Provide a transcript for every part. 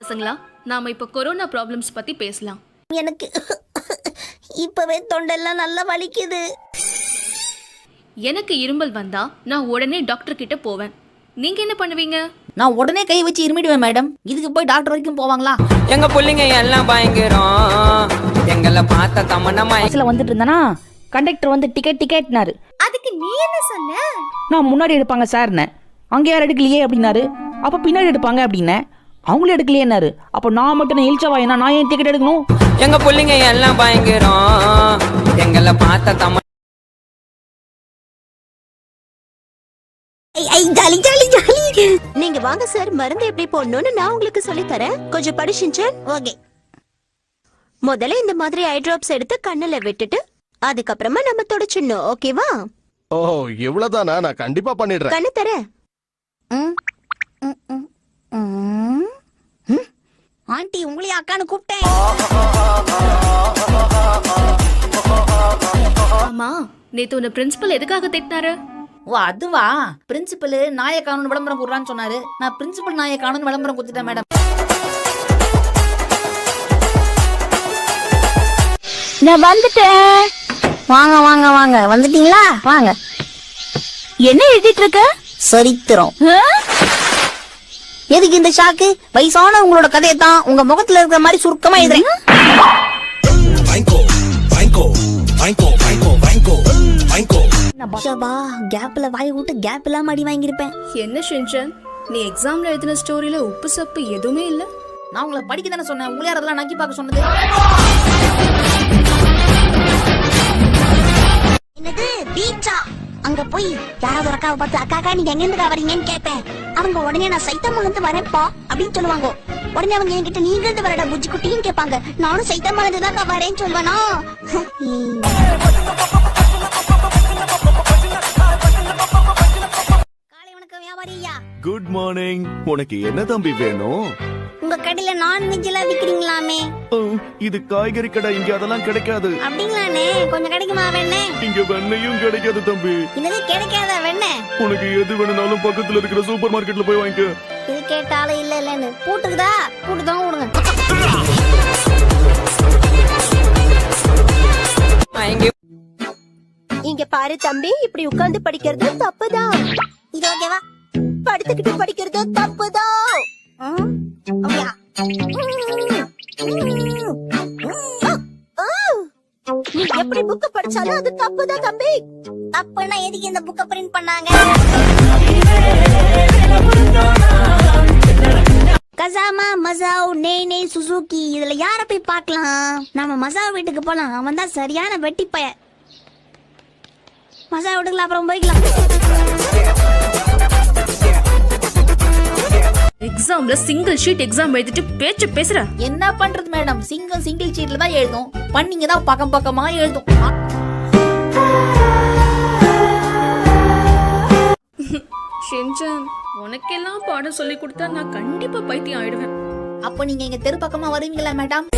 பசங்களா, நாம இப்ப கொரோனா ப்ராப்ளம்ஸ் பத்தி பேசலாம். எனக்கு இப்பவே தொண்டெல்லாம் நல்லா வலிக்குது. எனக்கு இருமல் வந்தா நான் உடனே டாக்டர் கிட்ட போவேன். நீங்க என்ன பண்ணுவீங்க? நான் உடனே கை வச்சு இருமிடுவேன் மேடம். இதுக்கு போய் டாக்டர் வரைக்கும் போவாங்களா? எங்க பிள்ளைங்க எல்லாம் பயங்கரம். எங்களை பார்த்த தமனமா வந்துட்டு இருந்தனா கண்டக்டர் வந்து டிக்கெட்னாரு. அதுக்கு நீ என்ன சொன்ன? நான் முன்னாடி எடுப்பாங்க சார்னே. அங்கே யாரும் எடுக்கலையே அப்படின்னாரு. அப்ப பின்னாடி எடுப்பாங்க அப்படின்னேன். அவங்களும் எடுக்கலையேன்னாரு. அப்ப நான் மட்டும் இழிச்சவாயினா நான் ஏன் டிக்கெட் எடுக்கணும்? எங்க பிள்ளைங்க எல்லாம் பயங்கரம். எங்களை பார்த்த தம நீங்க வாங்க சார், மருந்து எப்படி போடணும்னு நான் உங்களுக்கு சொல்லி தரேன். கொஞ்சம் படிச்சுங்க. ஓகே. முதல்ல இந்த மாதிரி ஐ டிராப்ஸ் எடுத்து கண்ணுல விட்டுட்டு அதுக்கப்புறமா நம்ம தொடச்சிடணும். ஓகேவா? ஓ, இவ்வளவுதானா? நான் கண்டிப்பா பண்ணிடுறேன். கண்ணு தர. ஆண்டி உங்களையும் அக்கானு கூப்பிட்டேன். ஆமா, நேத்து உன்னை பிரின்சிபல் எதுக்காக திட்டினாரு? ஓ அதுவா? பிரின்சிபல் நாயை காணும்னு விளம்பரம் கொடுறான்னு சொன்னாரு. நான் பிரின்சிபல் நாயை காணும்னு விளம்பரம் கொடுத்துட்டேன் மேடம். நான் வந்துட்டேன். வாங்க வாங்க வாங்க, வந்துட்டீங்களா? வாங்க. என்ன எழுதிட்டு இருக்க? சரித்திரம். எதுக்கு இந்த ஷாக்கு? வயசான உங்களோட கதையை தான் உங்க முகத்துல இருக்கிற மாதிரி சுருக்கமா எழுதுறேன். கேப்ல வாய் விட்டு கேப் இல்லாம அடி வாங்கிருப்பேன். என்ன ஷின்சான், நீ எக்ஸாம்ல எழுதின ஸ்டோரியில உப்பு சப்பு எதுவுமே இல்ல? நான் உங்களை படிக்க தானே சொன்னேன். உங்களே அதெல்லாம் நக்கி பார்க்க சொன்னது. என்னது பீச்சா? அங்க போய் யாராவது ஒரு அக்காவை பார்த்து அக்காக்கா நீங்க எங்க இருந்து வரீங்கன்னு கேட்பேன். அவங்க உடனே நான் சைத்தாமால இருந்து வரேன்ப்பா அப்படின்னு சொல்லுவாங்க. உடனே அவங்க என்கிட்ட நீங்க இருந்து வரடா புஜ்ஜி குட்டின்னு கேட்பாங்க. நானும் சைத்தாமால இருந்து தான் வரேன்னு சொல்லுவேனா? காலை வணக்கம் வியாபாரியா. Good morning. உனக்கு என்ன தம்பி வேணும்? உங்க கடையில நான்வெஜ் எல்லாம் விக்கிறீங்களாமே? இது காய்கறி கடை, இங்க அதெல்லாம் கிடைக்காது. அப்படிங்களானே? கொஞ்சம் கிடைக்குமா வெண்ணே? இங்க வெண்ணையும் கிடைக்காது தம்பி. இது கிடைக்காத வெண்ணே? உனக்கு எது வேணும்னாலும் பக்கத்துல இருக்கிற சூப்பர் மார்க்கெட்ல போய் வாங்கிக்க. இது கேட்டாலும் இல்ல இல்லன்னு பூட்டுக்குதா? பூட்டுதான் விடுங்க. இங்க பாரு தம்பி, இப்படி உட்கார்ந்து படிக்கிறது தப்புதான். இது ஓகேவா? படுத்துக்கிட்டு படிக்கிறது தப்புதான். அப்படியா? நீ எப்படி புக்க படிச்சாலும் அது தப்புதான் தம்பி. தப்புன்னா எதுக்கு இந்த புக்க பிரிண்ட் பண்ணாங்க? கசாமா, மசாவ், நே சுசுகி, இதுல யார போய் பார்க்கலாம்? நாம மசாவ் வீட்டுக்கு போலாம். அவன் தான் சரியான வெட்டி பைய. மசாவ் வீட்டுக்குள்ள அப்புறம் போய்க்கலாம். எக்ஸாம்ல சிங்கிள் ஷீட் எக்ஸாம் எழுதிட்டு பேச்சு பேசுற. என்ன பண்றது மேடம்? சிங்கிள் ஷீட்ல தான் எழுதும். பண்ணீங்க தான் பக்கம் பக்கமா எழுதும். ஷின்சான், உனக்கெல்லாம் பாடம் சொல்லி கொடுத்தா நான் கண்டிப்பா பைத்தியம் ஆயிடுவேன். அப்ப நீங்க இங்க தெரு பக்கமா வருவீங்களா மேடம்?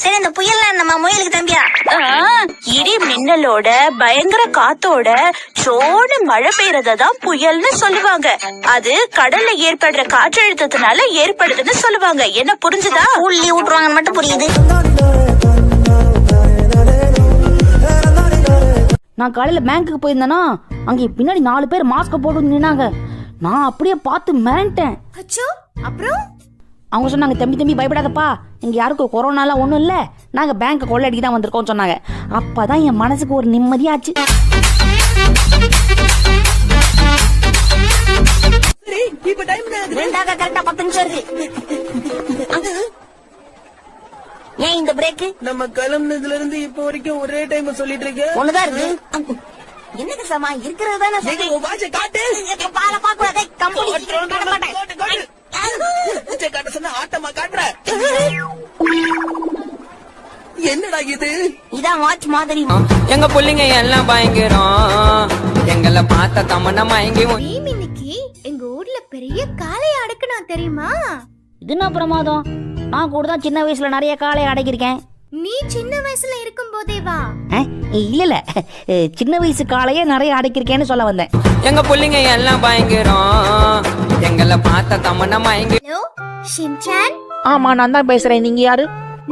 சரி, இந்த புயல் நம்ம முயலுக்கு தம்பியா? இடி மின்னலோட பயங்கர காத்தோட சோனு மழை பெய்யறதான் புயல்னு சொல்லுவாங்க. அது கடல்ல ஏற்படுற காற்றழுத்தத்தினால ஏற்படுதுன்னு சொல்லுவாங்க. என்ன புரிஞ்சுதா? உள்ளி விட்டுருவாங்கன்னு மட்டும் புரியுது. நான் காலையில பேங்க்குக்கு போயிருந்தேன்னா அங்கே பின்னாடி 4 பேர் மாஸ்க் போட்டு நின்னாங்க. நான் அப்படியே பார்த்து மிரண்டேன். அச்சோ, அப்புறம் அவங்க சொன்னாங்க, தம்பி பயப்படாதப்பா, இங்க யாருக்கும் கொரோனாலாம் ஒண்ணும் இல்ல, நாங்க பேங்க் கொள்ளடிக்கு தான் வந்திருக்கோம் சொன்னாங்க. அப்பதான் என் மனசுக்கு ஒரு நிம்மதியாச்சு. கரெக்டா 10 நிமிஷம் இருக்கு. ஏன் இந்த பிரேக்? நம்ம கிளம்புனதுல இருந்து இப்ப வரைக்கும் ஒரே டைம் சொல்லிட்டு இருக்க. ஒண்ணுதான் இருக்கு. என்னங்க சமா இருக்கிறது தானே காட்டு. பால பாக்கூடாதே. கம்பெனி ஆட்டமா காட்டுற. என்னடா இது? இதான் வாட்ச் மாதிரி. எங்க பிள்ளைங்க எல்லாம் பயங்கரம். எங்களை பார்த்த தமன்னா மயங்கி. இன்னைக்கு எங்க ஊர்ல பெரிய காளை அடக்குனா தெரியுமா? இது என்ன பிரமாதம்? நான் கூட தான் சின்ன வயசுல நிறைய காளையை அடக்கியிருக்கேன். நீ சின்ன வயசுல இருக்கும் போதேவா? இல்ல சின்ன வயசு காளையே நிறைய அடக்கியிருக்கேன்னு சொல்ல வந்தேன். எங்க பிள்ளைங்க எல்லாம் பயங்கரம். எங்களை பார்த்த தமன மயங்கி ஹலோ ஷின்சான், ஆமா நான் தான் பேசுறேன். நீங்க யாரு?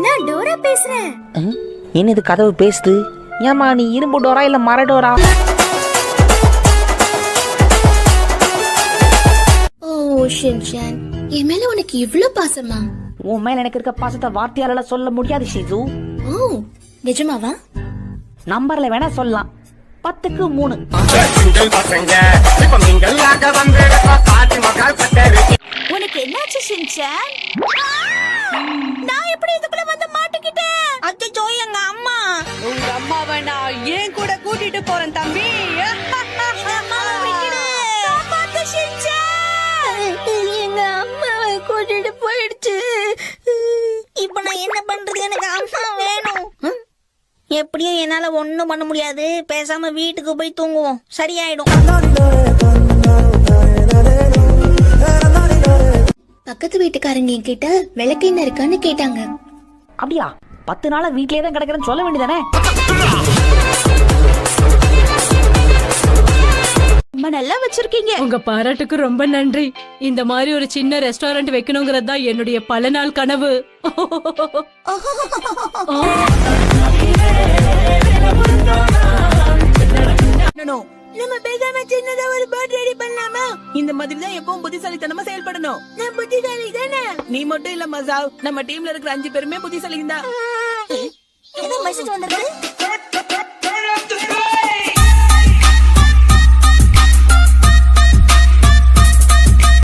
நான் டோரா பேசுறேன். என்னது கதவு பேசுது? ஏமா நீ இரும்பு டோரா இல்ல மர டோரா? ஓ ஷின்சான், என் மேல உனக்கு இவ்ளோ பாசமா? உன் மேல எனக்கு இருக்க பாசத்தை வார்த்தையால சொல்ல முடியாது ஷிசு. ஓ நிஜமாவா? நம்பர்ல வேணா சொல்லலாம். 10க்கு 3. உனக்கு என்னாச்சு ஷின்சான்? நான் எப்படி இதுக்குள்ள வந்து மாட்டிக்கிட்டேன்? அச்சோ எங்க அம்மா. உங்க அம்மாவை நான் ஏன் கூட கூட்டிட்டு போறேன் தம்பி. காப்பாத்து ஷின்சான். எங்க அம்மாவை கூட்டிட்டு போயிடுச்சு. இப்ப நான் என்ன பண்றது? எனக்கு அம்மா வேணும். எப்படியும் என்னால ஒண்ணும் பண்ண முடியாது. பேசாம வீட்டுக்கு போய் தூங்குவோம், சரியாயிடும். பக்கத்து வீட்டுக்காரங்க என்கிட்ட விளக்கு என்ன இருக்கான்னு கேட்டாங்க. அப்படியா? 10 நாளா வீட்லயே தான் கிடக்குறேன்னு சொல்ல வேண்டியதானே? ரொம்ப நல்லா வச்சிருக்கீங்க. உங்க பாராட்டுக்கு ரொம்ப நன்றி. இந்த மாதிரி ஒரு சின்ன ரெஸ்டாரண்ட் வைக்கணுங்கிறது தான் என்னுடைய பல நாள் கனவு. நம்ம பேசாம சின்னதா ஒரு பர்த் ரெடி பண்ணலாமா? இந்த மாதிரி தான் எப்பவும் புத்திசாலித்தனமா செயல்படணும். நான் புத்திசாலி தானே? நீ மட்டும் இல்ல மசாவ், நம்ம டீம்ல இருக்கிற 5 பேருமே புத்திசாலிங்க தான். ஏதோ மெசேஜ் வந்திருக்கு.